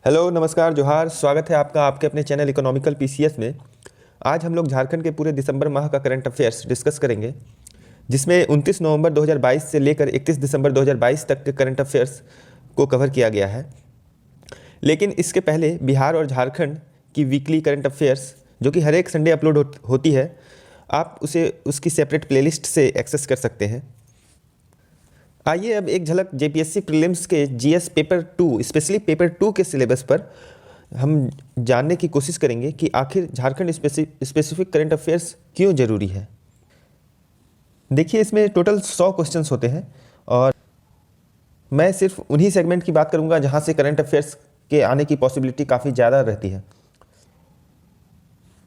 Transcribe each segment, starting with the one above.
Hello, नमस्कार, जोहार। स्वागत है आपका आपके अपने चैनल इकोनॉमिकल पीसीएस में। आज हम लोग झारखंड के पूरे दिसंबर माह का करंट अफेयर्स डिस्कस करेंगे, जिसमें 29 नवंबर 2022 से लेकर 31 दिसंबर 2022 तक के करंट अफेयर्स को कवर किया गया है। लेकिन इसके पहले बिहार और झारखंड की वीकली करंट अफेयर्स, जो कि हर एक संडे अपलोड होती है, आप उसे उसकी सेपरेट प्लेलिस्ट से एक्सेस कर सकते हैं। आइए अब एक झलक जेपीएससी प्रीलिम्स के जीएस पेपर 2, स्पेशली पेपर 2 के सिलेबस पर हम जानने की कोशिश करेंगे कि आखिर झारखंड स्पेसिफिक करंट अफेयर्स क्यों ज़रूरी है। देखिए, इसमें टोटल 100 क्वेश्चंस होते हैं और मैं सिर्फ उन्हीं सेगमेंट की बात करूंगा जहां से करंट अफेयर्स के आने की पॉसिबिलिटी काफ़ी ज़्यादा रहती है।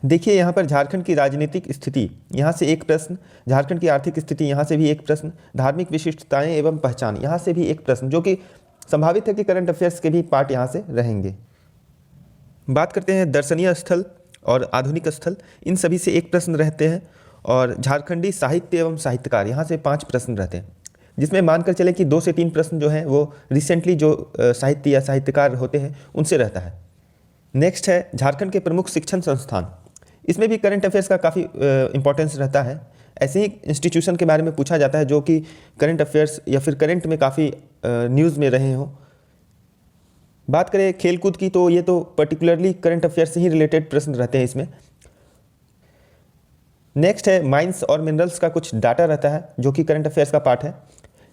देखिए, यहाँ पर झारखंड की राजनीतिक स्थिति, यहाँ से एक प्रश्न। झारखंड की आर्थिक स्थिति, यहाँ से भी एक प्रश्न। धार्मिक विशिष्टताएं एवं पहचान, यहाँ से भी एक प्रश्न, जो कि संभावित है कि करंट अफेयर्स के भी पार्ट यहाँ से रहेंगे। बात करते हैं दर्शनीय स्थल और आधुनिक स्थल, इन सभी से एक प्रश्न रहते हैं। और झारखंडी साहित्य एवं साहित्यकार, यहाँ से 5 प्रश्न रहते हैं, जिसमें मानकर चले कि 2 से 3 प्रश्न जो हैं वो रिसेंटली जो साहित्य या साहित्यकार होते हैं उनसे रहता है। नेक्स्ट है झारखंड के प्रमुख शिक्षण संस्थान, इसमें भी करंट अफेयर्स का काफ़ी इंपॉर्टेंस रहता है। ऐसे ही इंस्टीट्यूशन के बारे में पूछा जाता है जो कि करंट अफेयर्स या फिर करंट में काफ़ी न्यूज़ में रहे हों। बात करें खेलकूद की, तो ये तो पर्टिकुलरली करंट अफेयर्स से ही रिलेटेड प्रश्न रहते हैं इसमें। नेक्स्ट है माइंस और मिनरल्स का कुछ डाटा रहता है जो कि करंट अफेयर्स का पार्ट है।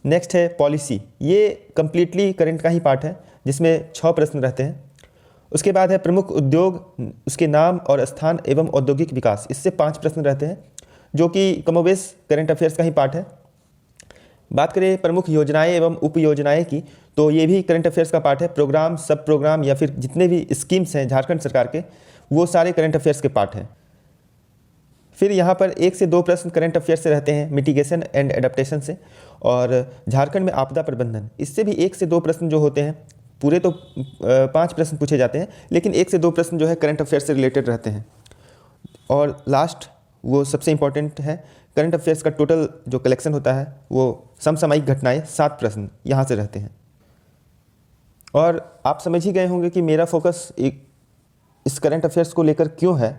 नेक्स्ट है पॉलिसी, ये कंप्लीटली करंट का ही पार्ट है, जिसमें 6 प्रश्न रहते हैं। उसके बाद है प्रमुख उद्योग, उसके नाम और स्थान एवं औद्योगिक विकास, इससे 5 प्रश्न रहते हैं, जो कि कमोबेश करंट अफेयर्स का ही पार्ट है। बात करें प्रमुख योजनाएं एवं उप योजनाएं की, तो ये भी करंट अफेयर्स का पार्ट है। प्रोग्राम, सब प्रोग्राम या फिर जितने भी स्कीम्स हैं झारखंड सरकार के, वो सारे करंट अफेयर्स के पार्ट हैं। फिर यहाँ पर 1 से 2 प्रश्न करंट अफेयर्स से रहते हैं, मिटिगेशन एंड एडेप्टेशन से। और झारखंड में आपदा प्रबंधन, इससे भी 1 से 2 प्रश्न जो होते हैं। पूरे तो 5 प्रश्न पूछे जाते हैं, लेकिन 1 से 2 प्रश्न जो है करंट अफेयर्स से रिलेटेड रहते हैं। और लास्ट, वो सबसे इंपॉर्टेंट है, करंट अफेयर्स का टोटल जो कलेक्शन होता है वो समसामयिक घटनाएं, 7 प्रश्न यहाँ से रहते हैं। और आप समझ ही गए होंगे कि मेरा फोकस इस करंट अफेयर्स को लेकर क्यों है।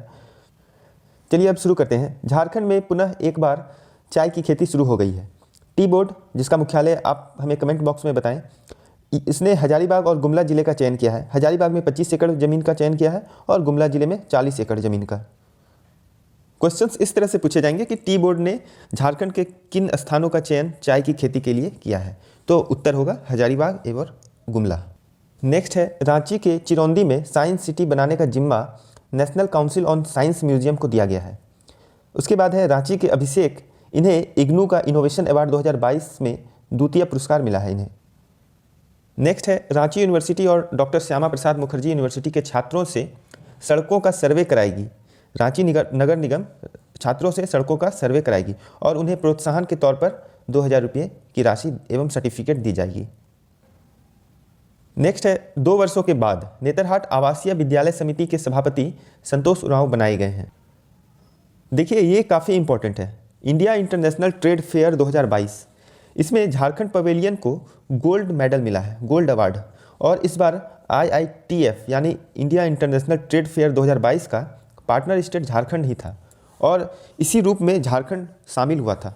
चलिए अब शुरू करते हैं। झारखंड में पुनः एक बार चाय की खेती शुरू हो गई है। टी बोर्ड, जिसका मुख्यालय आप हमें कमेंट बॉक्स में बताएं, इसने हजारीबाग और गुमला जिले का चयन किया है। हजारीबाग में 25 एकड़ ज़मीन का चयन किया है और गुमला जिले में 40 एकड़ ज़मीन का। क्वेश्चंस इस तरह से पूछे जाएंगे कि टी बोर्ड ने झारखंड के किन स्थानों का चयन चाय की खेती के लिए किया है, तो उत्तर होगा हजारीबाग एवं गुमला। नेक्स्ट है रांची के चिरौंदी में साइंस सिटी बनाने का जिम्मा national council on science museum को दिया गया है। उसके बाद है रांची के अभिषेक, इन्हें इग्नू का इनोवेशन अवार्ड 2022 में द्वितीय पुरस्कार मिला है इन्हें। नेक्स्ट है रांची यूनिवर्सिटी और डॉक्टर श्यामा प्रसाद मुखर्जी यूनिवर्सिटी के छात्रों से सड़कों का सर्वे कराएगी। रांची नगर निगम छात्रों से सड़कों का सर्वे कराएगी और उन्हें प्रोत्साहन के तौर पर 2000 रुपये की राशि एवं सर्टिफिकेट दी जाएगी। नेक्स्ट है 2 वर्षों के बाद नेतरहाट आवासीय विद्यालय समिति के सभापति संतोष उरांव बनाए गए हैं। देखिए, ये काफ़ी इंपॉर्टेंट है। इंडिया इंटरनेशनल ट्रेड फेयर 2022, इसमें झारखंड पवेलियन को गोल्ड मेडल मिला है, गोल्ड अवार्ड। और इस बार IITF यानी इंडिया इंटरनेशनल ट्रेड फेयर 2022 का पार्टनर स्टेट झारखंड ही था और इसी रूप में झारखंड शामिल हुआ था।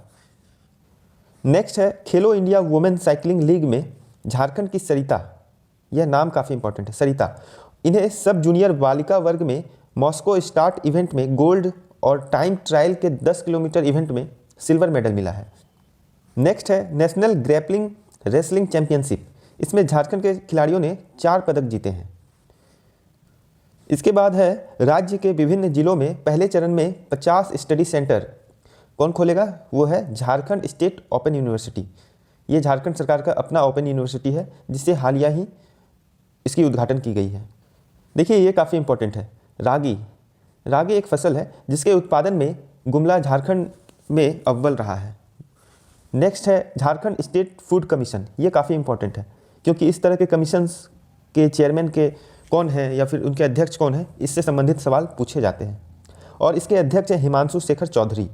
नेक्स्ट है खेलो इंडिया वुमेन साइकिलिंग लीग में झारखंड की सरिता, यह नाम काफ़ी इंपॉर्टेंट है, सरिता, इन्हें सब जूनियर बालिका वर्ग में मॉस्को स्टार्ट इवेंट में गोल्ड और टाइम ट्रायल के 10 किलोमीटर इवेंट में सिल्वर मेडल मिला है। नेक्स्ट है नेशनल ग्रैपलिंग रेसलिंग चैंपियनशिप, इसमें झारखंड के खिलाड़ियों ने 4 पदक जीते हैं। इसके बाद है राज्य के विभिन्न जिलों में पहले चरण में 50 स्टडी सेंटर कौन खोलेगा, वो है झारखंड स्टेट ओपन यूनिवर्सिटी। ये झारखंड सरकार का अपना ओपन यूनिवर्सिटी है, जिससे हालिया ही इसकी उद्घाटन की गई है। देखिए, ये काफ़ी इंपॉर्टेंट है। रागी, रागी एक फसल है जिसके उत्पादन में गुमला झारखंड में अव्वल रहा है। नेक्स्ट है झारखंड स्टेट फूड कमीशन, ये काफ़ी इंपॉर्टेंट है क्योंकि इस तरह के कमीशंस के चेयरमैन के कौन है या फिर उनके अध्यक्ष कौन है, इससे संबंधित सवाल पूछे जाते हैं। और इसके अध्यक्ष हैं हिमांशु शेखर चौधरी।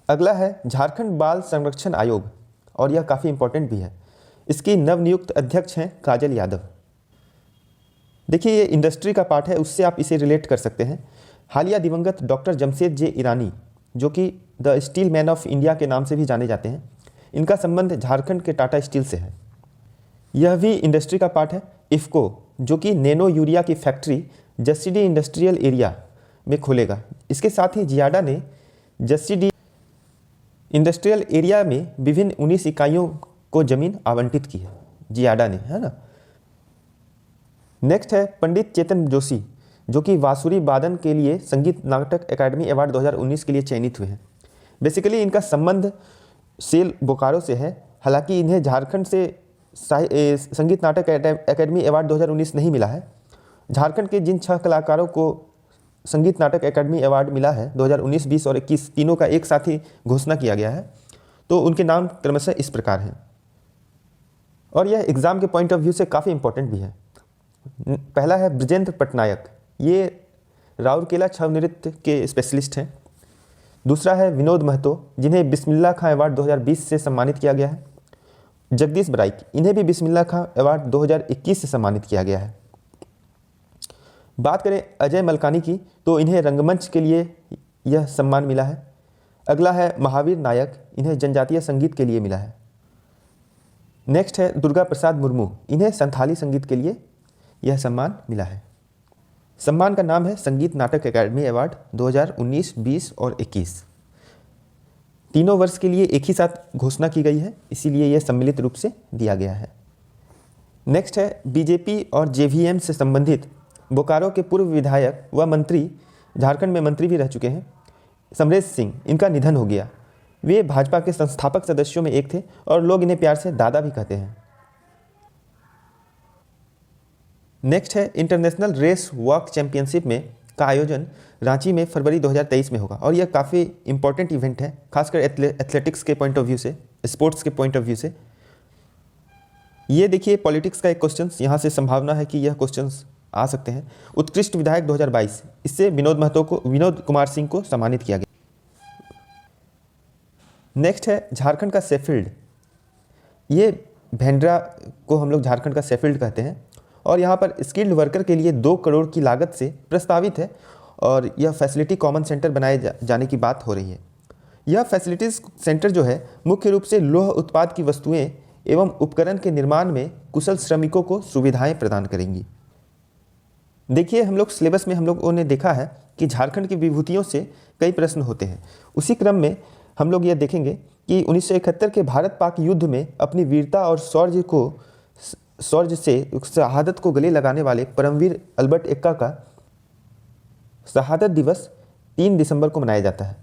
अगला है झारखंड बाल संरक्षण आयोग और यह काफ़ी इंपॉर्टेंट भी है। इसकी नवनियुक्त अध्यक्ष हैं काजल यादव। देखिए ये इंडस्ट्री का पार्ट है, उससे आप इसे रिलेट कर सकते हैं। हालिया दिवंगत डॉक्टर जमशेद जे ईरानी, जो कि the steel man of India के नाम से भी जाने जाते हैं, इनका संबंध झारखंड के टाटा स्टील से है। यह भी इंडस्ट्री का पार्ट है। इफ़को, जो कि नैनो यूरिया की फैक्ट्री जसीडी इंडस्ट्रियल एरिया में खोलेगा। इसके साथ ही जियाडा ने जसीडी इंडस्ट्रियल एरिया में विभिन्न 19 इकाइयों को जमीन आवंटित की है, जियाडा ने, है ना। नेक्स्ट है पंडित चेतन जोशी, जो कि बांसुरी वादन के लिए संगीत नाटक अकादमी अवार्ड 2019 के लिए चयनित हुए हैं। बेसिकली इनका संबंध सेल बोकारो से है। हालांकि इन्हें झारखंड से संगीत नाटक अकादमी अवार्ड 2019 नहीं मिला है। झारखंड के जिन 6 कलाकारों को संगीत नाटक अकादमी अवार्ड मिला है 2019, 20 और 21, तीनों का एक साथ ही घोषणा किया गया है, तो उनके नाम क्रमशः इस प्रकार हैं। और यह एग्ज़ाम के पॉइंट ऑफ व्यू से काफ़ी इंपॉर्टेंट भी है। पहला है ब्रजेंद्र पटनायक, ये राउरकेला छाव नृत्य के स्पेशलिस्ट हैं। दूसरा है विनोद महतो, जिन्हें बिस्मिल्लाह खां अवार्ड 2020 से सम्मानित किया गया है। जगदीश बराइक, इन्हें भी बिस्मिल्लाह खां अवार्ड 2021 से सम्मानित किया गया है। बात करें अजय मलकानी की, तो इन्हें रंगमंच के लिए यह सम्मान मिला है। अगला है महावीर नायक, इन्हें जनजातीय संगीत के लिए मिला है। नेक्स्ट है दुर्गा प्रसाद मुर्मू, इन्हें संथाली संगीत के लिए यह सम्मान मिला है। सम्मान का नाम है संगीत नाटक अकादमी अवार्ड 2019, 20 और 21। तीनों वर्ष के लिए एक ही साथ घोषणा की गई है, इसीलिए यह सम्मिलित रूप से दिया गया है। नेक्स्ट है बीजेपी और जेवीएम से संबंधित बोकारो के पूर्व विधायक व मंत्री, झारखंड में मंत्री भी रह चुके हैं, समरेश सिंह, इनका निधन हो गया। वे भाजपा के संस्थापक सदस्यों में एक थे और लोग इन्हें प्यार से दादा भी कहते हैं। नेक्स्ट है इंटरनेशनल रेस वॉक चैंपियनशिप में का आयोजन रांची में फरवरी 2023 में होगा और यह काफ़ी इंपॉर्टेंट इवेंट है, खासकर एथलेटिक्स के पॉइंट ऑफ व्यू से, स्पोर्ट्स के पॉइंट ऑफ व्यू से। ये देखिए पॉलिटिक्स का एक क्वेश्चन, यहाँ से संभावना है कि यह क्वेश्चंस आ सकते हैं। उत्कृष्ट विधायक 2022, इससे विनोद कुमार सिंह को सम्मानित किया गया। नेक्स्ट है झारखंड का शेफील्ड, ये भेंड्रा को हम लोग झारखंड का शेफील्ड कहते हैं और यहाँ पर स्किल्ड वर्कर के लिए 2 करोड़ की लागत से प्रस्तावित है और यह फैसिलिटी कॉमन सेंटर बनाए जाने की बात हो रही है। यह फैसिलिटीज़ सेंटर जो है मुख्य रूप से लौह उत्पाद की वस्तुएं एवं उपकरण के निर्माण में कुशल श्रमिकों को सुविधाएं प्रदान करेंगी। देखिए हम लोग सिलेबस में हम लोगों ने देखा है कि झारखंड की विभूतियों से कई प्रश्न होते हैं। उसी क्रम में हम लोग यह देखेंगे कि 1971 के भारत पाक युद्ध में अपनी वीरता और शौर्य से शहादत को गले लगाने वाले परमवीर अल्बर्ट एक्का का शहादत दिवस 3 दिसंबर को मनाया जाता है।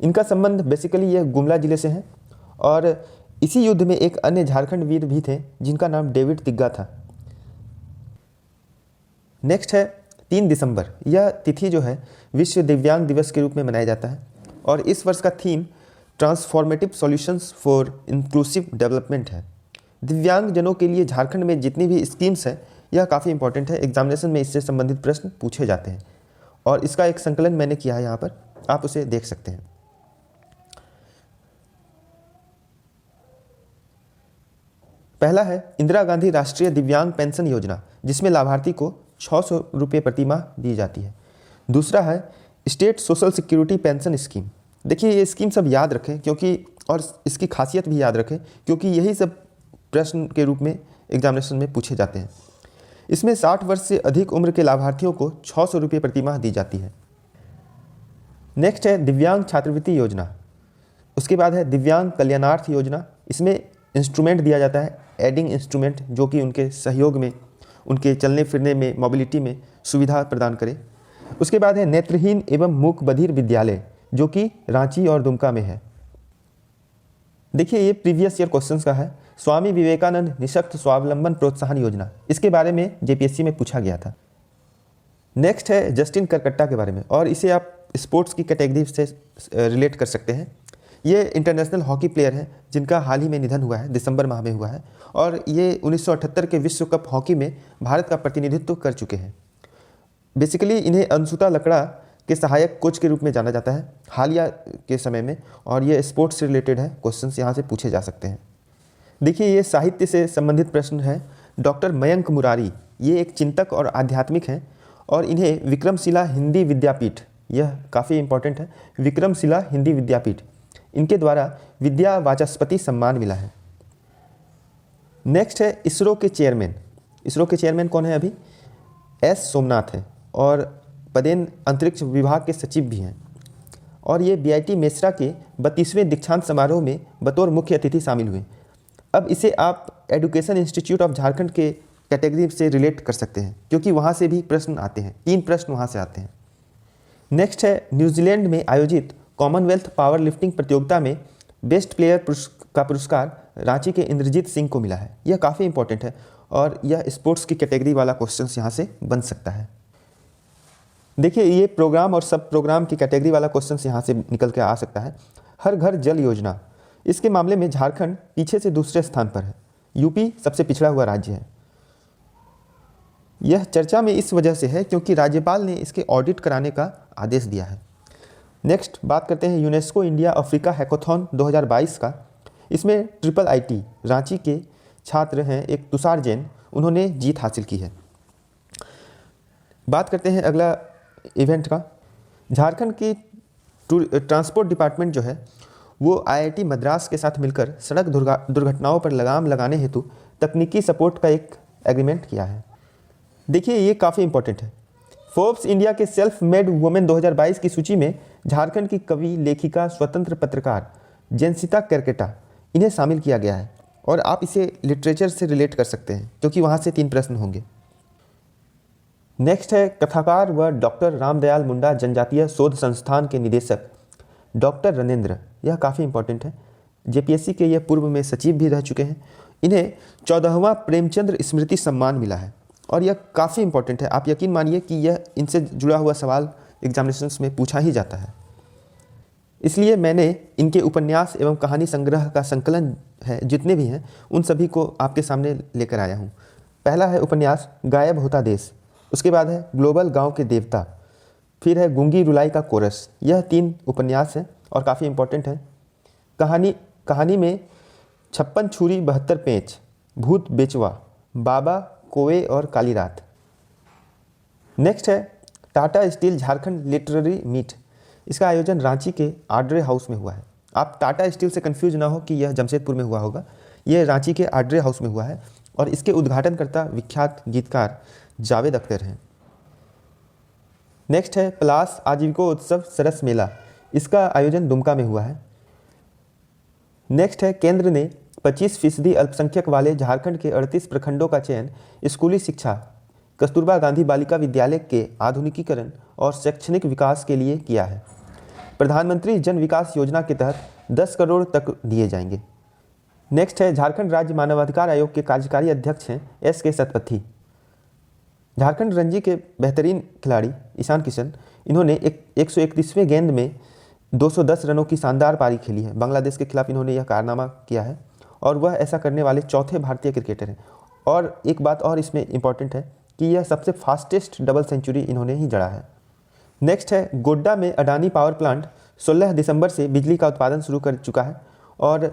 इनका संबंध बेसिकली यह गुमला जिले से है और इसी युद्ध में एक अन्य झारखंड वीर भी थे जिनका नाम डेविड तिग्गा था। नेक्स्ट है 3 दिसंबर, यह तिथि जो है विश्व दिव्यांग दिवस के रूप में मनाया जाता है और इस वर्ष का theme transformative solutions for inclusive development है। दिव्यांग जनों के लिए झारखंड में जितनी भी स्कीम्स है यह काफ़ी इंपॉर्टेंट है, एग्जामिनेशन में इससे संबंधित प्रश्न पूछे जाते हैं और इसका एक संकलन मैंने किया है यहाँ पर, आप उसे देख सकते हैं। पहला है इंदिरा गांधी राष्ट्रीय दिव्यांग पेंशन योजना, जिसमें लाभार्थी को 600 रुपये प्रति माह दी जाती है। दूसरा है state social security pension scheme. देखिए ये स्कीम सब याद रखें क्योंकि, और इसकी खासियत भी याद रखें क्योंकि यही सब प्रश्न के रूप में एग्जामिनेशन में पूछे जाते हैं। इसमें 60 वर्ष से अधिक उम्र के लाभार्थियों को 600 रुपये प्रति माह दी जाती है। नेक्स्ट है दिव्यांग छात्रवृत्ति योजना। उसके बाद है दिव्यांग कल्याणार्थ योजना। इसमें इंस्ट्रूमेंट दिया जाता है, एडिंग इंस्ट्रूमेंट, जो कि उनके सहयोग में, उनके चलने फिरने में, मोबिलिटी में सुविधा प्रदान करे। उसके बाद है नेत्रहीन एवं मूक बधिर विद्यालय, जो कि रांची और दुमका में है। देखिए ये प्रीवियस ईयर क्वेश्चंस का है। स्वामी विवेकानंद निःशक्त स्वावलंबन प्रोत्साहन योजना, इसके बारे में जेपीएससी में पूछा गया था। नेक्स्ट है जस्टिन करकट्टा के बारे में और इसे आप स्पोर्ट्स की कैटेगरी से रिलेट कर सकते हैं। ये इंटरनेशनल हॉकी प्लेयर हैं जिनका हाल ही में निधन हुआ है, दिसंबर माह में हुआ है और ये 1978 के विश्व कप हॉकी में भारत का प्रतिनिधित्व कर चुके हैं। बेसिकली इन्हें अंशुता लकड़ा के सहायक कोच के रूप में जाना जाता है हालिया के समय में और ये स्पोर्ट्स से रिलेटेड है, क्वेश्चंस यहाँ से पूछे जा सकते हैं। देखिए ये साहित्य से संबंधित प्रश्न है। डॉक्टर मयंक मुरारी ये एक चिंतक और आध्यात्मिक हैं और इन्हें विक्रमशिला हिंदी विद्यापीठ, यह काफ़ी इंपॉर्टेंट है, विक्रमशिला हिंदी विद्यापीठ, इनके द्वारा विद्या वाचस्पति सम्मान मिला है। नेक्स्ट है इसरो के चेयरमैन। इसरो के चेयरमैन कौन है? अभी एस सोमनाथ है और पदेन अंतरिक्ष विभाग के सचिव भी हैं और ये बीआईटी मेसरा के 32वें दीक्षांत समारोह में बतौर मुख्य अतिथि शामिल हुए। अब इसे आप एजुकेशन इंस्टीट्यूट ऑफ झारखंड के कैटेगरी से रिलेट कर सकते हैं क्योंकि वहाँ से भी प्रश्न आते हैं, 3 प्रश्न वहाँ से आते हैं। नेक्स्ट है न्यूजीलैंड में आयोजित कॉमनवेल्थ पावर लिफ्टिंग प्रतियोगिता में बेस्ट प्लेयर का पुरस्कार रांची के इंद्रजीत सिंह को मिला है। यह काफ़ी इंपॉर्टेंट है और यह स्पोर्ट्स की कैटेगरी वाला क्वेश्चन यहाँ से बन सकता है। देखिए ये प्रोग्राम और सब प्रोग्राम की कैटेगरी वाला क्वेश्चन यहाँ से निकल के आ सकता है। हर घर जल योजना, इसके मामले में झारखंड पीछे से दूसरे स्थान पर है, यूपी सबसे पिछड़ा हुआ राज्य है। यह चर्चा में इस वजह से है क्योंकि राज्यपाल ने इसके ऑडिट कराने का आदेश दिया है। नेक्स्ट बात करते हैं यूनेस्को इंडिया अफ्रीका हैकाथॉन 2022 का। इसमें IIIT रांची के छात्र हैं एक तुषार जैन, उन्होंने जीत हासिल की है। बात करते हैं अगला इवेंट का। झारखंड की ट्रांसपोर्ट डिपार्टमेंट जो है वो IIT मद्रास के साथ मिलकर सड़क दुर्घटनाओं पर लगाम लगाने हेतु तकनीकी सपोर्ट का एक एग्रीमेंट किया है। देखिए ये काफ़ी इंपॉर्टेंट है। फोर्ब्स इंडिया के सेल्फ मेड वुमेन 2022 की सूची में झारखंड की कवि, लेखिका, स्वतंत्र पत्रकार जेनसिता केरकेटा, इन्हें शामिल किया गया है और आप इसे लिटरेचर से रिलेट कर सकते हैं क्योंकि वहाँ से 3 प्रश्न होंगे। नेक्स्ट है कथाकार व डॉक्टर रामदयाल मुंडा जनजातीय शोध संस्थान के निदेशक डॉक्टर रनेंद्र, यह काफ़ी इंपॉर्टेंट है। जेपीएससी के ये पूर्व में सचिव भी रह चुके हैं। इन्हें 14वां प्रेमचंद्र स्मृति सम्मान मिला है और यह काफ़ी इंपॉर्टेंट है। आप यकीन मानिए कि यह इनसे जुड़ा हुआ सवाल एग्जामिनेशंस में पूछा ही जाता है, इसलिए मैंने इनके उपन्यास एवं कहानी संग्रह का संकलन है जितने भी हैं उन सभी को आपके सामने लेकर आया हूँ। पहला है उपन्यास गायब होता देश, उसके बाद है ग्लोबल गांव के देवता, फिर है गूंगी रुलाई का कोरस। यह 3 उपन्यास हैं और काफ़ी इंपॉर्टेंट है। कहानी में 56 छुरी 72 पेंच, भूत बेचवा, बाबा कोवे और काली रात। नेक्स्ट है Tata steel Jharkhand literary meet, इसका आयोजन रांची के आड्रे हाउस में हुआ है। आप टाटा स्टील से कंफ्यूज ना हो कि यह जमशेदपुर में हुआ होगा, यह रांची के आड्रे हाउस में हुआ है और इसके उद्घाटनकर्ता विख्यात गीतकार जावेद अख्तर हैं। नेक्स्ट है पलास आजीविकोत्सव सरस मेला, इसका आयोजन दुमका में हुआ है। नेक्स्ट है केंद्र ने 25% अल्पसंख्यक वाले झारखंड के 38 प्रखंडों का चयन स्कूली शिक्षा कस्तूरबा गांधी बालिका विद्यालय के आधुनिकीकरण और शैक्षणिक विकास के लिए किया है। प्रधानमंत्री जन विकास योजना के तहत 10 करोड़ तक दिए जाएंगे। नेक्स्ट है झारखंड राज्य मानवाधिकार आयोग के कार्यकारी अध्यक्ष हैं SK सतपथी। झारखंड रणजी के बेहतरीन खिलाड़ी ईशान किशन, इन्होंने 131वें गेंद में 210 रनों की शानदार पारी खेली है। बांग्लादेश के खिलाफ इन्होंने यह कारनामा किया है और वह ऐसा करने वाले चौथे भारतीय क्रिकेटर हैं। और एक बात और इसमें इंपॉर्टेंट है कि यह सबसे फास्टेस्ट डबल सेंचुरी इन्होंने ही जड़ा है। नेक्स्ट है गोड्डा में अडानी पावर प्लांट 16 दिसंबर से बिजली का उत्पादन शुरू कर चुका है और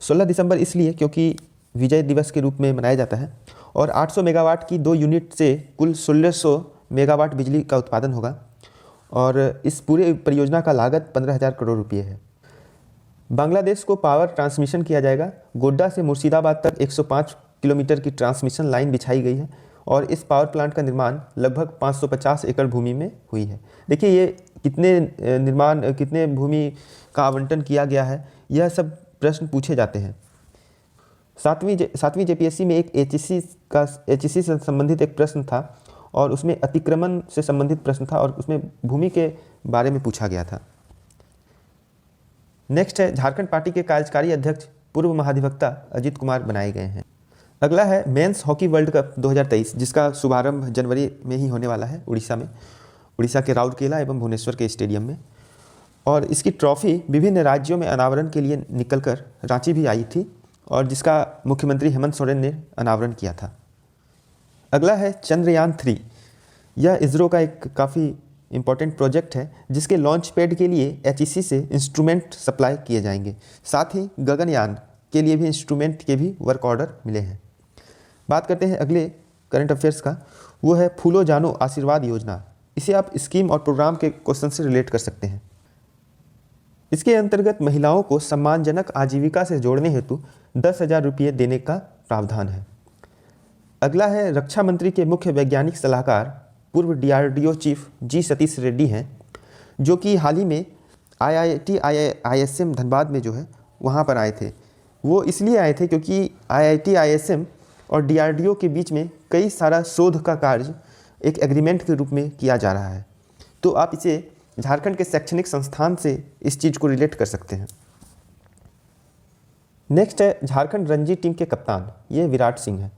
16 दिसंबर इसलिए क्योंकि विजय दिवस के रूप में मनाया जाता है और 800 मेगावाट की 2 यूनिट से कुल 1600 मेगावाट बिजली का उत्पादन होगा और इस पूरे परियोजना का लागत 15,000 करोड़ रुपये है। बांग्लादेश को पावर ट्रांसमिशन किया जाएगा। गोड्डा से मुर्शिदाबाद तक 105 किलोमीटर की ट्रांसमिशन लाइन बिछाई गई है और इस पावर प्लांट का निर्माण लगभग 550 एकड़ भूमि में हुई है। देखिए ये कितने भूमि का आवंटन किया गया है, यह सब प्रश्न पूछे जाते हैं। सातवीं जेपीएससी में एक एचईसी से संबंधित एक प्रश्न था और उसमें अतिक्रमण से संबंधित प्रश्न था और उसमें भूमि के बारे में पूछा गया था। नेक्स्ट है झारखंड पार्टी के कार्यकारी अध्यक्ष पूर्व महाधिवक्ता अजीत कुमार बनाए गए हैं। अगला है मेंस हॉकी वर्ल्ड कप 2023 जिसका शुभारंभ जनवरी में ही होने वाला है उड़ीसा के राउरकेला एवं भुवनेश्वर के स्टेडियम में और इसकी ट्रॉफी विभिन्न राज्यों में अनावरण के लिए निकलकर रांची भी आई थी और जिसका मुख्यमंत्री हेमंत सोरेन ने अनावरण किया था। अगला है चंद्रयान 3। यह इसरो का एक काफ़ी इम्पॉर्टेंट प्रोजेक्ट है जिसके लॉन्च पैड के लिए एचईसी से इंस्ट्रूमेंट सप्लाई किए जाएंगे। साथ ही गगनयान के लिए भी इंस्ट्रूमेंट के भी वर्क ऑर्डर मिले हैं। बात करते हैं अगले करंट अफेयर्स का, वो है फूलो जानो आशीर्वाद योजना। इसे आप स्कीम और प्रोग्राम के क्वेश्चन से रिलेट कर सकते हैं। इसके अंतर्गत महिलाओं को सम्मानजनक आजीविका से जोड़ने हेतु 10,000 रुपये देने का प्रावधान है। अगला है रक्षा मंत्री के मुख्य वैज्ञानिक सलाहकार पूर्व DRDO चीफ जी सतीश रेड्डी हैं, जो कि हाल ही में IIT ISM धनबाद में जो है वहाँ पर आए थे। वो इसलिए आए थे क्योंकि IIT ISM और DRDO के बीच में कई सारा शोध का कार्य एक एग्रीमेंट के रूप में किया जा रहा है, तो आप इसे झारखंड के शैक्षणिक संस्थान से इस चीज़ को रिलेट कर सकते हैं। नेक्स्ट है झारखंड रणजी टीम के कप्तान, ये विराट सिंह है।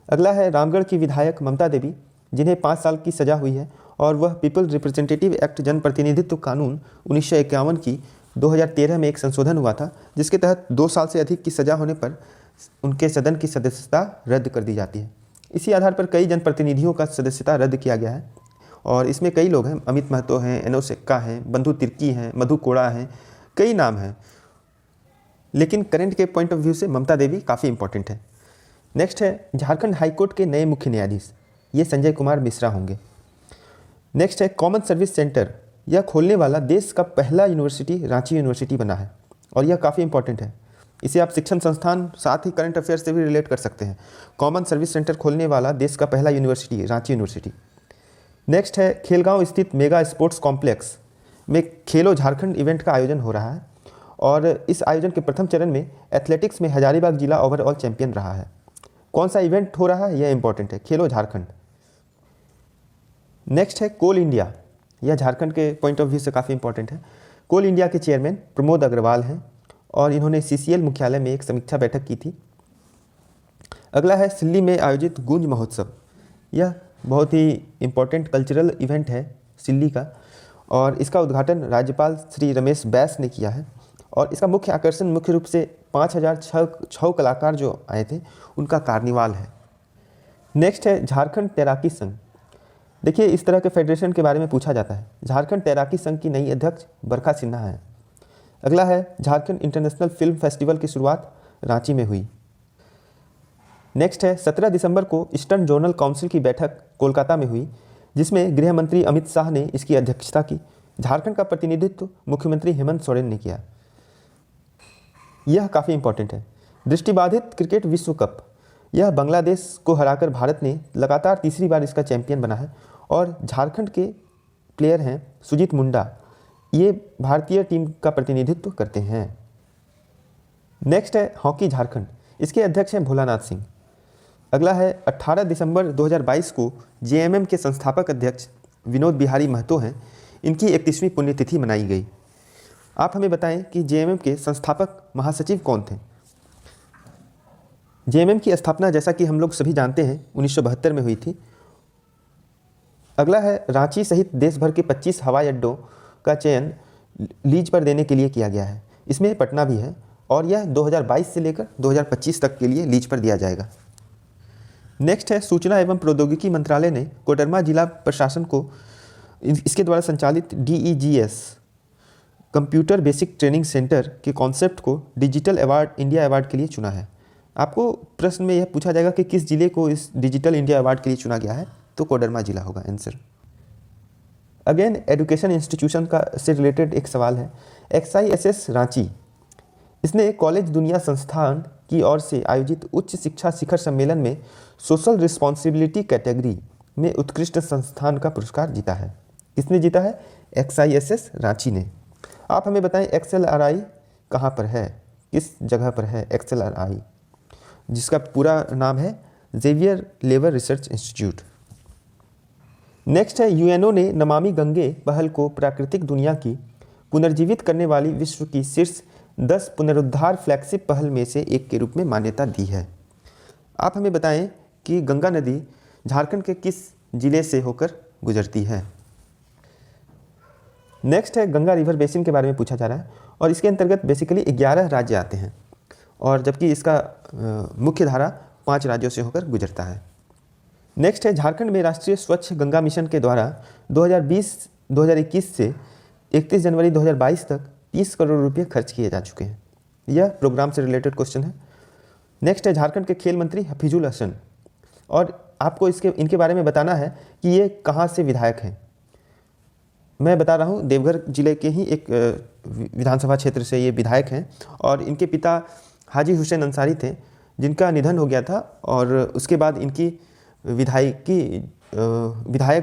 अगला है रामगढ़ की विधायक ममता देवी, जिन्हें 5 साल की सज़ा हुई है और वह पीपल रिप्रेजेंटेटिव एक्ट जनप्रतिनिधित्व कानून 1951 की 2013 में एक संशोधन हुआ था, जिसके तहत 2 साल से अधिक की सज़ा होने पर उनके सदन की सदस्यता रद्द कर दी जाती है। इसी आधार पर कई जनप्रतिनिधियों का सदस्यता रद्द किया गया है और इसमें कई लोग हैं, अमित महतो हैं, एनो सेक्का हैं, बंधु तिर्की हैं, मधु कोड़ा हैं, कई नाम हैं, लेकिन करंट के पॉइंट ऑफ व्यू से ममता देवी काफ़ी इंपॉर्टेंट है। नेक्स्ट है झारखंड हाईकोर्ट के नए मुख्य न्यायाधीश, ये संजय कुमार मिश्रा होंगे। नेक्स्ट है कॉमन सर्विस सेंटर, यह खोलने वाला देश का पहला यूनिवर्सिटी रांची यूनिवर्सिटी बना है और यह काफ़ी इंपॉर्टेंट है। इसे आप शिक्षण संस्थान साथ ही करंट अफेयर से भी रिलेट कर सकते हैं। कॉमन सर्विस सेंटर खोलने वाला देश का पहला यूनिवर्सिटी रांची यूनिवर्सिटी। नेक्स्ट है खेलगांव स्थित मेगा स्पोर्ट्स कॉम्प्लेक्स में खेलो झारखंड इवेंट का आयोजन हो रहा है और इस आयोजन के प्रथम चरण में एथलेटिक्स में हजारीबाग जिला ओवरऑल चैंपियन रहा है। कौन सा इवेंट हो रहा है, यह इंपॉर्टेंट है, खेलो झारखंड। नेक्स्ट है कोल इंडिया, यह झारखंड के पॉइंट ऑफ व्यू से काफ़ी इंपॉर्टेंट है। कोल इंडिया के चेयरमैन प्रमोद अग्रवाल हैं और इन्होंने CCL मुख्यालय में एक समीक्षा बैठक की थी। अगला है सिल्ली में आयोजित गूंज महोत्सव, यह बहुत ही इम्पोर्टेंट कल्चरल इवेंट है सिल्ली का और इसका उद्घाटन राज्यपाल श्री रमेश बैस ने किया है और इसका मुख्य आकर्षण मुख्य रूप से 5,006 कलाकार जो आए थे उनका कार्निवाल है। नेक्स्ट है झारखंड तैराकी संघ। देखिए, इस तरह के फेडरेशन के बारे में पूछा जाता है। झारखंड तैराकी संघ की नई अध्यक्ष बरखा सिन्हा है। अगला है झारखंड इंटरनेशनल फिल्म फेस्टिवल की शुरुआत रांची में हुई। नेक्स्ट है 17 दिसंबर को ईस्टर्न जोनल काउंसिल की बैठक कोलकाता में हुई, जिसमें गृह मंत्री अमित शाह ने इसकी अध्यक्षता की। झारखंड का प्रतिनिधित्व मुख्यमंत्री हेमंत सोरेन ने किया। यह काफ़ी इंपॉर्टेंट है। दृष्टिबाधित क्रिकेट विश्व कप, यह बांग्लादेश को हराकर भारत ने लगातार तीसरी बार इसका चैंपियन बना है और झारखंड के प्लेयर हैं सुजीत मुंडा, ये भारतीय टीम का प्रतिनिधित्व करते हैं। नेक्स्ट है हॉकी झारखंड, इसके अध्यक्ष हैं भोलानाथ सिंह। अगला है 18 दिसंबर 2022 को JMM के संस्थापक अध्यक्ष विनोद बिहारी महतो हैं, इनकी 31वीं पुण्यतिथि मनाई गई। आप हमें बताएं कि JMM के संस्थापक महासचिव कौन थे। JMM की स्थापना जैसा कि हम लोग सभी जानते हैं 1972 में हुई थी। अगला है रांची सहित देश भर के 25 हवाई अड्डों का चयन लीज पर देने के लिए किया गया है। इसमें पटना भी है और यह 2022 से लेकर 2025 तक के लिए लीज पर दिया जाएगा। नेक्स्ट है सूचना एवं प्रौद्योगिकी मंत्रालय ने कोडरमा जिला प्रशासन को इसके द्वारा संचालित DEGS computer basic training centre के कॉन्सेप्ट को डिजिटल अवार्ड इंडिया अवार्ड के लिए चुना है। आपको प्रश्न में यह पूछा जाएगा कि किस जिले को इस डिजिटल इंडिया अवार्ड के लिए चुना गया है, तो कोडरमा जिला होगा आंसर। अगेन एजुकेशन इंस्टीट्यूशन का से रिलेटेड एक सवाल है। XISS रांची, इसने कॉलेज दुनिया संस्थान की ओर से आयोजित उच्च शिक्षा शिखर सम्मेलन में सोशल रिस्पॉन्सिबिलिटी कैटेगरी में उत्कृष्ट संस्थान का पुरस्कार जीता है। किसने जीता है? XISS रांची ने। आप हमें बताएं XLRI कहाँ पर है, किस जगह पर है XLRI, जिसका पूरा नाम है Xavier labour research institute. Next है UNO ने नमामि गंगे पहल को प्राकृतिक दुनिया की पुनर्जीवित करने वाली विश्व की शीर्ष 10 पुनरुद्धार फ्लैगशिप पहल में से एक के रूप में मान्यता दी है। आप हमें बताएं कि गंगा नदी झारखंड के किस जिले से होकर गुजरती है। नेक्स्ट है गंगा रिवर बेसिन के बारे में पूछा जा रहा है और इसके अंतर्गत बेसिकली 11 राज्य आते हैं और जबकि इसका मुख्य धारा 5 राज्यों से होकर गुजरता है। नेक्स्ट है झारखंड में राष्ट्रीय स्वच्छ गंगा मिशन के द्वारा 2020-2021 से 31 जनवरी 2022 तक 30 करोड़ रुपये खर्च किए जा चुके हैं। यह प्रोग्राम से रिलेटेड क्वेश्चन है। नेक्स्ट है झारखंड के खेल मंत्री हफीजुल हसन और आपको इनके बारे में बताना है कि ये कहाँ से विधायक हैं। मैं बता रहा हूँ, देवघर जिले के ही एक विधानसभा क्षेत्र से ये विधायक हैं और इनके पिता हाजी हुसैन अंसारी थे, जिनका निधन हो गया था और उसके बाद इनकी विधायक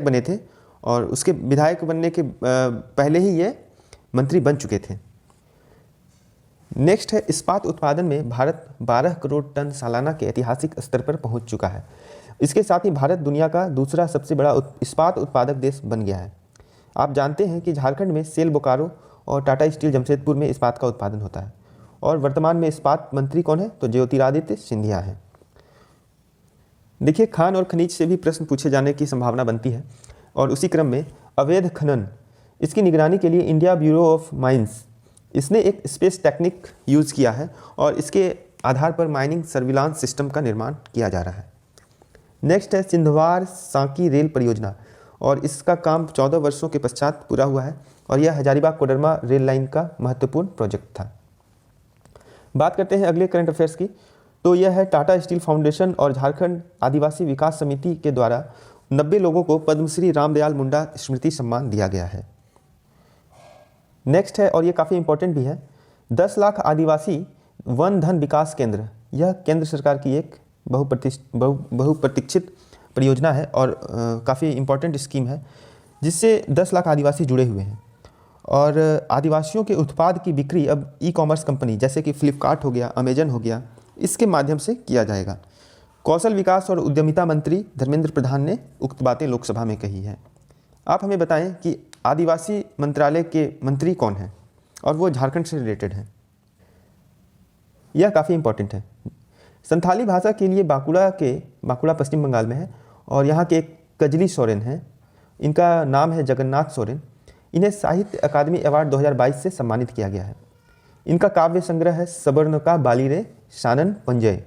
बने थे और उसके विधायक बनने के पहले ही ये मंत्री बन चुके थे। नेक्स्ट है, इस्पात उत्पादन में भारत 12 करोड़ टन सालाना के ऐतिहासिक स्तर पर पहुंच चुका है। इसके साथ ही भारत दुनिया का दूसरा सबसे बड़ा इस्पात उत्पादक देश बन गया है। आप जानते हैं कि झारखंड में सेल बोकारो और टाटा स्टील जमशेदपुर में इस्पात का उत्पादन होता है और वर्तमान में इस्पात मंत्री कौन है, तो ज्योतिरादित्य सिंधिया है। देखिए, खान और खनिज से भी प्रश्न पूछे जाने की संभावना बनती है और उसी क्रम में अवैध खनन, इसकी निगरानी के लिए इंडिया ब्यूरो ऑफ माइंस, इसने एक स्पेस टेक्निक यूज़ किया है और इसके आधार पर माइनिंग सर्विलांस सिस्टम का निर्माण किया जा रहा है। नेक्स्ट है सिंधवार सांकी रेल परियोजना और इसका काम 14 वर्षों के पश्चात पूरा हुआ है और यह हजारीबाग कोडरमा रेल लाइन का महत्वपूर्ण प्रोजेक्ट था। बात करते हैं अगले करंट अफेयर्स की, तो यह है टाटा स्टील फाउंडेशन और झारखंड आदिवासी विकास समिति के द्वारा 90 लोगों को पद्मश्री रामदयाल मुंडा स्मृति सम्मान दिया गया है। नेक्स्ट है, और ये काफ़ी इंपॉर्टेंट भी है, 10 लाख आदिवासी वन धन विकास केंद्र, यह केंद्र सरकार की एक बहुप्रतीक्षित परियोजना है और काफ़ी इम्पोर्टेंट स्कीम है जिससे 10 लाख आदिवासी जुड़े हुए हैं और आदिवासियों के उत्पाद की बिक्री अब ई-कॉमर्स कंपनी जैसे कि फ्लिपकार्ट हो गया, अमेजन हो गया, इसके माध्यम से किया जाएगा। कौशल विकास और उद्यमिता मंत्री धर्मेंद्र प्रधान ने उक्त बातें लोकसभा में कही है। आप हमें बताएं कि आदिवासी मंत्रालय के मंत्री कौन हैं और वो झारखंड से रिलेटेड हैं। यह काफ़ी इम्पोर्टेंट है। संथाली भाषा के लिए बांकुड़ा पश्चिम बंगाल में है और यहाँ के एक कजली सोरेन हैं, इनका नाम है जगन्नाथ सोरेन। इन्हें साहित्य अकादमी अवार्ड 2022 से सम्मानित किया गया है। इनका काव्य संग्रह है सबर्न का बाली रे शानन पंजय।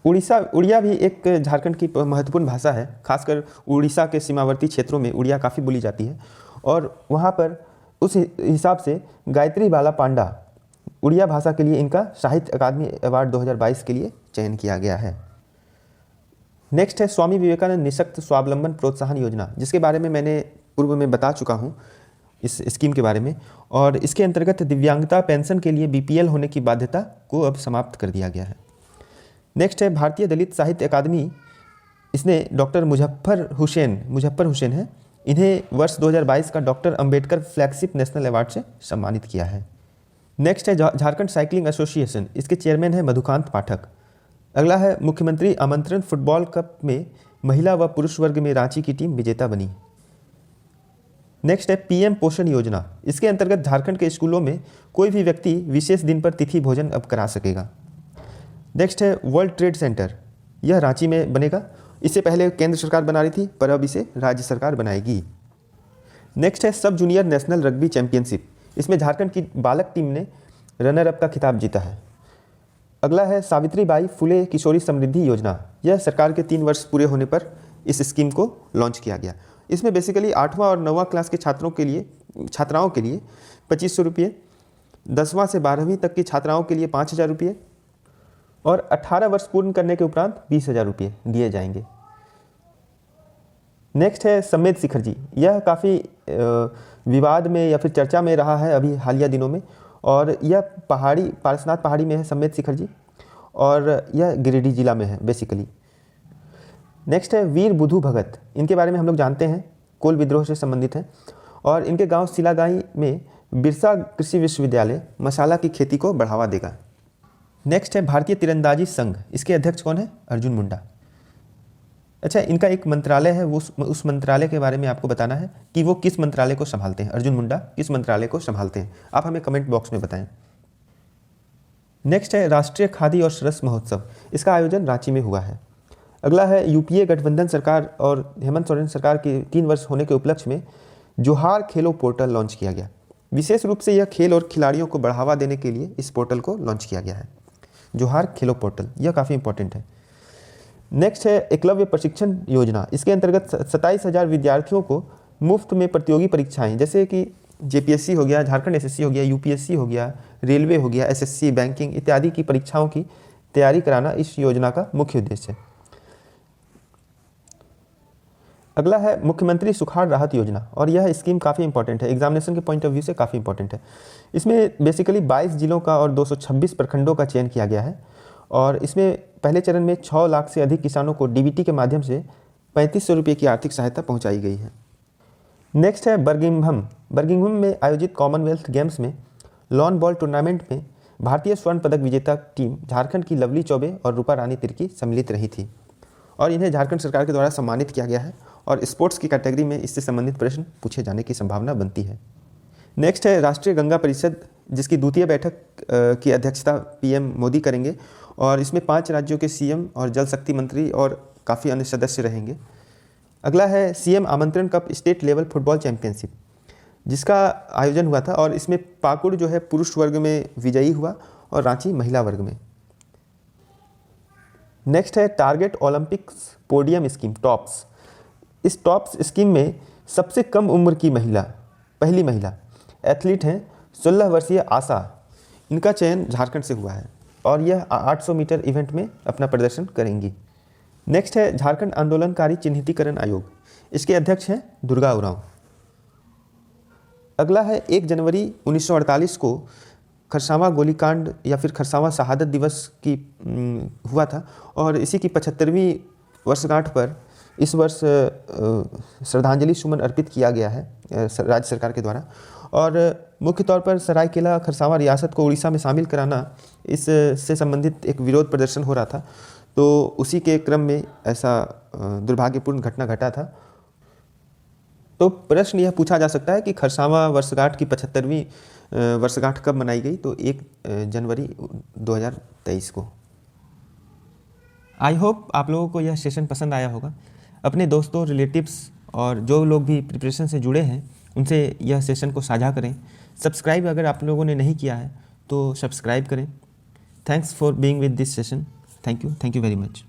उड़िया भी एक झारखंड की महत्वपूर्ण भाषा है, खासकर उड़ीसा के सीमावर्ती क्षेत्रों में उड़िया काफ़ी बोली जाती है और वहाँ पर उस हिसाब से गायत्री बाला पांडा उड़िया भाषा के लिए इनका साहित्य अकादमी अवार्ड 2022 के लिए चयन किया गया है। नेक्स्ट है स्वामी विवेकानंद निःशक्त स्वावलंबन प्रोत्साहन योजना, जिसके बारे में मैंने पूर्व में बता चुका हूँ इस स्कीम के बारे में, और इसके अंतर्गत दिव्यांगता पेंशन के लिए बीपीएल होने की बाध्यता को अब समाप्त कर दिया गया है। नेक्स्ट है भारतीय दलित साहित्य अकादमी, इसने डॉक्टर मुजफ्फर हुसैन है, इन्हें वर्ष 2022 का doctor Ambedkar flagship national award से सम्मानित किया है। नेक्स्ट है झारखंड साइकिलिंग एसोसिएशन, इसके चेयरमैन है मधुकांत पाठक। अगला है मुख्यमंत्री आमंत्रण फुटबॉल कप में महिला व पुरुष वर्ग में रांची की टीम विजेता बनी। नेक्स्ट है पीएम पोषण योजना, इसके अंतर्गत झारखंड के स्कूलों में कोई भी व्यक्ति विशेष दिन पर तिथि भोजन अब करा सकेगा। नेक्स्ट है वर्ल्ड ट्रेड सेंटर, यह रांची में बनेगा। इससे पहले केंद्र सरकार बना रही थी पर अब इसे राज्य सरकार बनाएगी। नेक्स्ट है सब जूनियर नेशनल रग्बी चैंपियनशिप, इसमें झारखंड की बालक टीम ने रनर अप का खिताब जीता है। अगला है सावित्रीबाई फुले किशोरी समृद्धि योजना, यह सरकार के 3 वर्ष पूरे होने पर इस स्कीम को लॉन्च किया गया। इसमें बेसिकली 8वां और 9वां क्लास के छात्राओं के लिए 2500 रुपये, 10वां से 12वीं तक की छात्राओं के लिए 5000 रुपये और 18 वर्ष पूर्ण करने के उपरांत 20,000 रुपये दिए जाएंगे। नेक्स्ट है सम्मेद शिखर जी, यह काफ़ी विवाद में या फिर चर्चा में रहा है अभी हालिया दिनों में, और यह पारसनाथ पहाड़ी में है सम्मेद शिखर जी, और यह गिरिडीह जिला में है बेसिकली। नेक्स्ट है वीर बुधू भगत, इनके बारे में हम लोग जानते हैं, कोल विद्रोह से संबंधित हैं और इनके गांव सिलागाई में बिरसा कृषि विश्वविद्यालय मसाला की खेती को बढ़ावा देगा। नेक्स्ट है भारतीय तीरंदाजी संघ, इसके अध्यक्ष कौन है? अर्जुन मुंडा। अच्छा, इनका एक मंत्रालय है, वो उस मंत्रालय के बारे में आपको बताना है कि वो किस मंत्रालय को संभालते हैं। अर्जुन मुंडा किस मंत्रालय को संभालते हैं, आप हमें कमेंट बॉक्स में बताएं। नेक्स्ट है राष्ट्रीय खादी और सरस महोत्सव, इसका आयोजन रांची में हुआ है। अगला है यूपीए गठबंधन सरकार और हेमंत सोरेन सरकार के 3 वर्ष होने के उपलक्ष्य में जोहार खेलो पोर्टल लॉन्च किया गया। विशेष रूप से यह खेल और खिलाड़ियों को बढ़ावा देने के लिए इस पोर्टल को लॉन्च किया गया है, जोहार खेलो पोर्टल, यह काफ़ी इंपॉर्टेंट है। नेक्स्ट है एकलव्य प्रशिक्षण योजना, इसके अंतर्गत 27,000 विद्यार्थियों को मुफ्त में प्रतियोगी परीक्षाएं जैसे कि जेपीएससी हो गया, झारखंड एसएससी हो गया, यूपीएससी हो गया, रेलवे हो गया, एसएससी, बैंकिंग इत्यादि की परीक्षाओं की तैयारी कराना इस योजना का मुख्य उद्देश्य है। अगला है मुख्यमंत्री सुखाड़ राहत योजना, और यह स्कीम काफ़ी इंपॉर्टेंट है, एग्जामिनेशन के पॉइंट ऑफ व्यू से काफ़ी इंपॉर्टेंट है। इसमें बेसिकली 22 जिलों का और 226 प्रखंडों का चयन किया गया है, और इसमें पहले चरण में 6 लाख से अधिक किसानों को डीबीटी के माध्यम से 3500 रुपये की आर्थिक सहायता पहुंचाई गई है। नेक्स्ट है बर्मिंघम में आयोजित कॉमनवेल्थ गेम्स में लॉन बॉल टूर्नामेंट में भारतीय स्वर्ण पदक विजेता टीम झारखंड की लवली चौबे और रूपा रानी तिर्की सम्मिलित रही थी, और इन्हें झारखंड सरकार के द्वारा सम्मानित किया गया है, और स्पोर्ट्स की कैटेगरी में इससे संबंधित प्रश्न पूछे जाने की संभावना बनती है। नेक्स्ट है राष्ट्रीय गंगा परिषद, जिसकी द्वितीय बैठक की अध्यक्षता पीएम मोदी करेंगे, और इसमें 5 राज्यों के सीएम और जल शक्ति मंत्री और काफ़ी अन्य सदस्य रहेंगे। अगला है सीएम आमंत्रण cup state level football championship, जिसका आयोजन हुआ था, और इसमें पाकुड़ जो है पुरुष वर्ग में विजयी हुआ और रांची महिला वर्ग में। नेक्स्ट है target Olympics podium scheme tops. इस टॉप्स स्कीम में सबसे कम उम्र की पहली महिला एथलीट हैं 16 वर्षीय आशा, इनका चयन झारखंड से हुआ है, और यह 800 मीटर इवेंट में अपना प्रदर्शन करेंगी। नेक्स्ट है झारखंड आंदोलनकारी चिन्हितीकरण आयोग, इसके अध्यक्ष हैं दुर्गा उरांव। अगला है 1 जनवरी 1948 को खरसावां गोलीकांड या फिर खरसावां शहादत दिवस की हुआ था, और इसी की 75वीं वर्षगांठ पर इस वर्ष श्रद्धांजलि सुमन अर्पित किया गया है राज्य सरकार के द्वारा। और मुख्य तौर पर सरायकेला खरसावां रियासत को उड़ीसा में शामिल कराना, इससे संबंधित एक विरोध प्रदर्शन हो रहा था, तो उसी के क्रम में ऐसा दुर्भाग्यपूर्ण घटना घटा था। तो प्रश्न यह पूछा जा सकता है कि खरसावां वर्षगांठ की 75वीं वर्षगांठ कब मनाई गई, तो 1 जनवरी 2023 को। आई होप आप लोगों को यह सेशन पसंद आया होगा। अपने दोस्तों, रिलेटिव्स और जो लोग भी प्रिपरेशन से जुड़े हैं उनसे यह सेशन को साझा करें। सब्सक्राइब अगर आप लोगों ने नहीं किया है तो सब्सक्राइब करें। Thanks for being with this session. Thank you very much.